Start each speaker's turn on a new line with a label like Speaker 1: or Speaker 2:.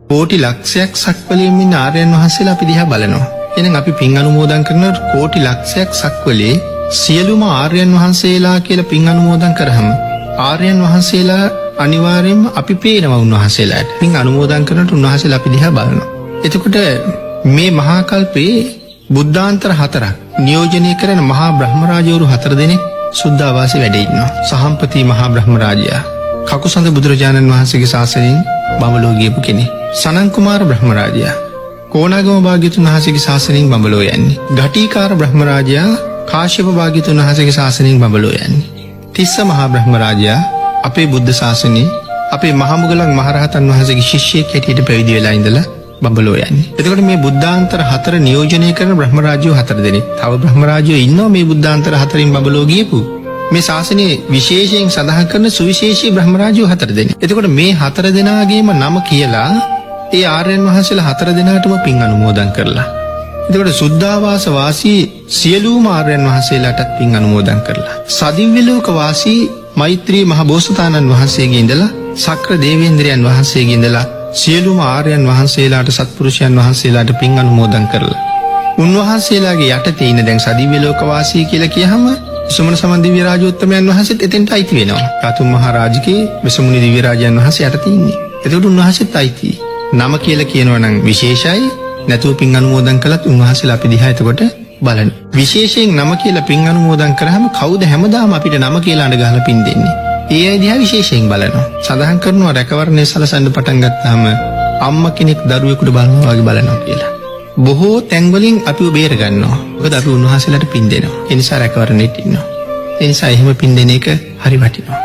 Speaker 1: කෝටි ලක්ෂයක් සක්වලේ ඉන්න ආර්යයන් වහන්සේලා අපි දිහා බලනවා. එහෙනම් අපි පින් අනුමෝදන් කරන කෝටි ලක්ෂයක් සක්වලේ සියලුම ආර්යයන් වහන්සේලා කියලා පින් අනුමෝදන් කරාම ආර්යයන් වහන්සේලා අනිවාර්යයෙන්ම අපි පේනවා උන්වහන්සේලාට. පින් අනුමෝදන් කරනට උන්වහන්සේලා අපි දිහා බලනවා. එතකොට මේ මහා කල්පේ බුද්ධාන්තර 4ක් නියෝජනය කරන මහා බ්‍රහ්මරාජවරු 4 දෙනෙක් සුද්ධාවාසී වැඩ ඉන්නවා. සහම්පති මහා බ්‍රහ්මරාජයා කකුසඳ බුදුරජාණන් වහන්සේගේ ශාසනයෙන් බඹලෝ ගියපු කෙනෙක්. සනන් කුමාර බ්‍රහ්මරාජයා කෝණාගම භාග්‍යතුන් වහන්සේගේ ශාසනයෙන් බඹලෝ යන්නේ. ඝටිකාර බ්‍රහ්මරාජයා කාශ්‍යප භාග්‍යතුන් වහන්සේගේ ශාසනයෙන් බඹලෝ යන්නේ. තිස්ස මහා බ්‍රහ්මරාජයා අපේ බුද්ධ ශාසනයේ අපේ මහා මුගලන් මහරහතන් වහන්සේගේ ශිෂ්‍යයෙක් හැටියට පැවිදි වෙලා ඉඳලා බඹලෝ යන්නේ. එතකොට මේ බුද්ධාන්තර 4 නියෝජනය කරන බ්‍රහ්මරාජයෝ 4 දෙනෙක්. තව බ්‍රහ්මරාජයෝ ඉන්නවා මේ බුද්ධාන්තර 4න් බඹලෝ ගියපු. මේ ශාසනයේ විශේෂයෙන් සඳහන් කරන සුවිශේෂී බ්‍රහ්මරාජයෝ 4 දෙනෙක්. එතකොට මේ 4 දෙනාගේම නම කියලා ඒ ආර්යයන් වහන්සේලා 4 දෙනාටම පින් අනුමෝදන් කරලා. එතකොට සුද්ධාවාස වාසී සියලුම ආර්යයන් වහන්සේලාටත් පින් අනුමෝදන් කරලා. සදිව්‍ය ලෝක වාසී මෛත්‍රී මහ බෝසතාණන් වහන්සේගේ ඉඳලා සක්‍ර දේවේන්ද්‍රයන් වහන්සේගේ ඉඳලා සියලුම ආර්යයන් වහන්සේලාට සත්පුරුෂයන් වහන්සේලාට පින් අනුමෝදන් කරලා. උන්වහන්සේලාගේ යටතේ ඉන්න දැන් සදිව්‍ය ලෝක වාසී කියලා කියහම සුමන සමන් දිව්‍ය රාජෝත්තමයන් වහන්සේත් එතෙන්ට අයිති වෙනවා. රාතුන් මහ රාජකේ විසමුනි දිව්‍ය රාජයන් වහන්සේ යටතේ ඉන්නේ. එතකොට උන්වහන්සේත් අයිති. නම කියලා කියනවා නම් විශේෂයි. නැතුව පින් අනුමෝදන් කළත් උන්වහන්සේලා අපි දිහා එතකොට බලන. විශේෂයෙන් නම කියලා පින් අනුමෝදන් කරාම කවුද හැමදාම අපිට නම කියලා අඬ ගහලා පින් දෙන්නේ? ඒ අය දිහා විශේෂයෙන් බලනවා. සඳහන් කරනවා රැකවරණය සලසන්න පටන් ගත්තාම අම්මා කෙනෙක් දරුවෙකුට බලනවා වගේ බලනවා කියලා. බොහෝ තැන්වලින් අපිව බේර ගන්නවා. මොකද අපි උන්වහන්සේලාට පින් දෙනවා. ඒ නිසා රැකවරණෙත් ඉන්නවා. ඒ නිසා එහෙම පින් දෙන එක හරි වටිනවා.